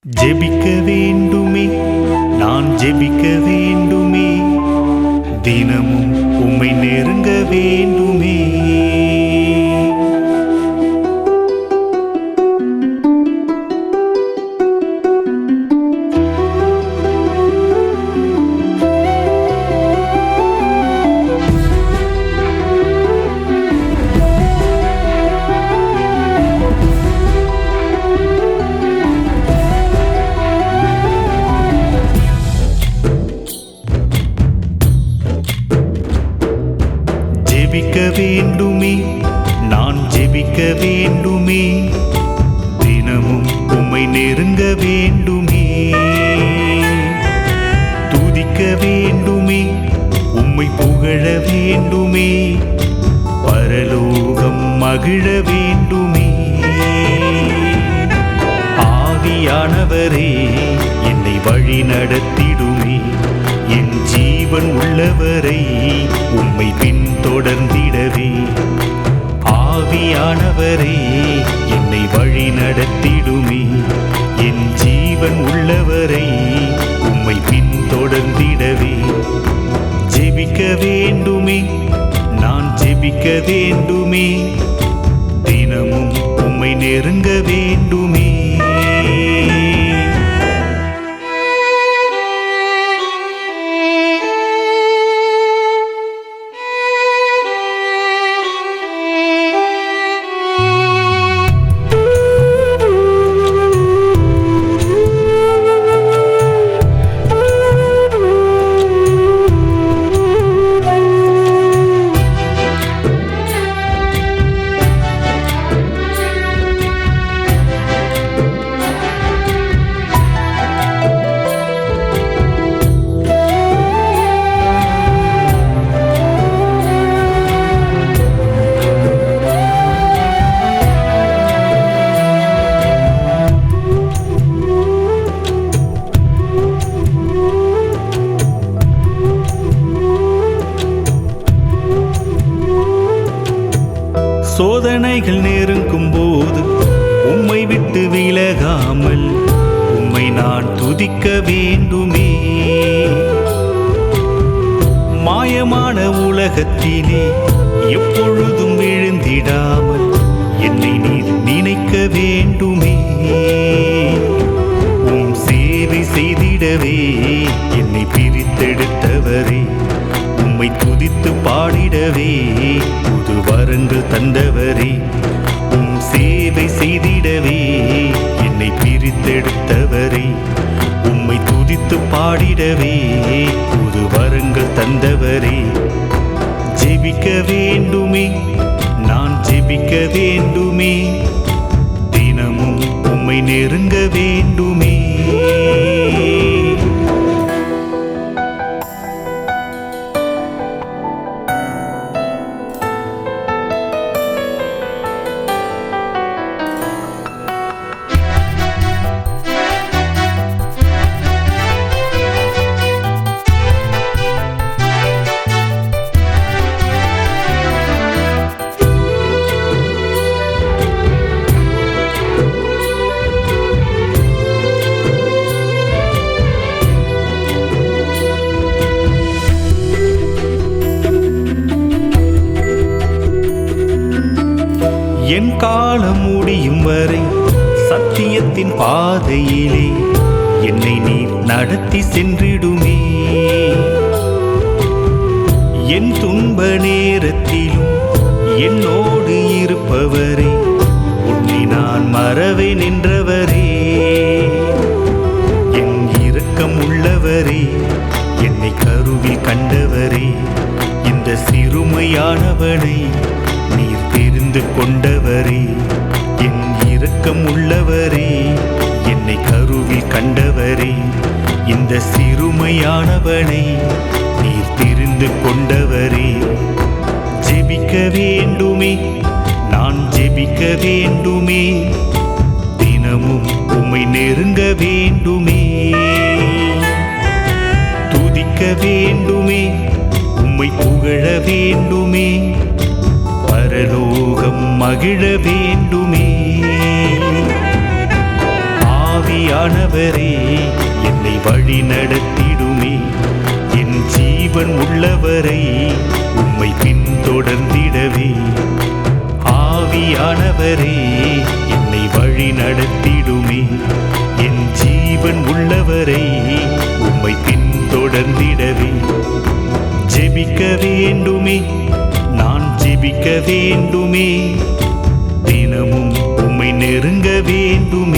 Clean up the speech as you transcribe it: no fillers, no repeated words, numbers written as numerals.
ஜெபிக்க வேண்டுமே, நான் ஜெபிக்க வேண்டுமே, தினமும் உம்மை நெருங்க வேண்டுமே. ஜெபிக்க வேண்டுமே, நான் ஜெபிக்க வேண்டுமே, தினமும் உம்மை நெருங்க வேண்டுமே. துதிக்க வேண்டுமே, உம்மை புகழ வேண்டுமே, பரலோகம் மகிழ வேண்டுமே. ஆவியானவரே என்னை வழி நடத்திடுமே, என் ஜீவன் உள்ளவரை உம்மை பின்தொடர்ந்திடவே. ஆவியானவரே என்னை வழி நடத்திடுமே, என் ஜீவன் உள்ளவரை உம்மை பின்தொடர்ந்திடவே. ஜெபிக்க வேண்டுமே, நான் ஜெபிக்க வேண்டுமே, தினமும் உம்மை நெருங்க வேண்டுமே. சோதனைகள் நெருங்கும் போது உம்மை விட்டு விலகாமல் உம்மை நான் துதிக்க வேண்டுமே. மாயமான உலகத்திலே எப்பொழுதும் விழுந்திடாமல் என்னை நீர் நினைக்க வேண்டுமே. உம் சேவை செய்திடவே என்னை பிரித்தெடுத்தவரே, உம்மை துதித்து பாடிடவே புது வரங்கள் தந்தவரே. உம் சேவை செய்திடவே என்னை பிரித்தெடுத்தவரே, உம்மை துதித்து பாடிடவே புது வரங்கள் தந்தவரே. ஜெபிக்க வேண்டுமே, நான் ஜெபிக்க வேண்டுமே, தினமும் உம்மை நெருங்க வேண்டுமே. என் காலம் முடியும் வரை சத்தியத்தின் பாதையிலே என்னை நீர் நடத்தி சென்றிடுமே. என் துன்ப நேரத்திலும் என்னோடு இருப்பவரே, உன்னை நான் மறவே நின்றவரே. என் இரக்கம் உள்ளவரே, என்னை கருவில் கண்டவரே, இந்த சிறுமையானவனை நீர் தெரிந்து கொண்டவரே. என் இரக்கம் உள்ளவரே, என்னை கருவில் கண்டவரே, இந்த சிறுமையானவனை நீர் தெரிந்து கொண்டவரே. ஜெபிக்க வேண்டுமே, நான் ஜெபிக்க வேண்டுமே, தினமும் உம்மை நெருங்க வேண்டுமே. துதிக்க வேண்டுமே, உம்மை புகழ வேண்டுமே, பரலோகம் மகிழ வேண்டுமே. ஆவியானவரே என்னை வழி நடத்திடுமே என் ஜீவன் உள்ளவரை உம்மை பின்தொடர்ந்திடவே ஆவியானவரே என்னை வழி நடத்திடுமே என் ஜீவன் உள்ளவரை உம்மை பின்தொடர்ந்திடவே ஜெபிக்க வேண்டுமே நான் ஜெபிக்க வேண்டுமே தினமும் உம்மை நெருங்க வேண்டும்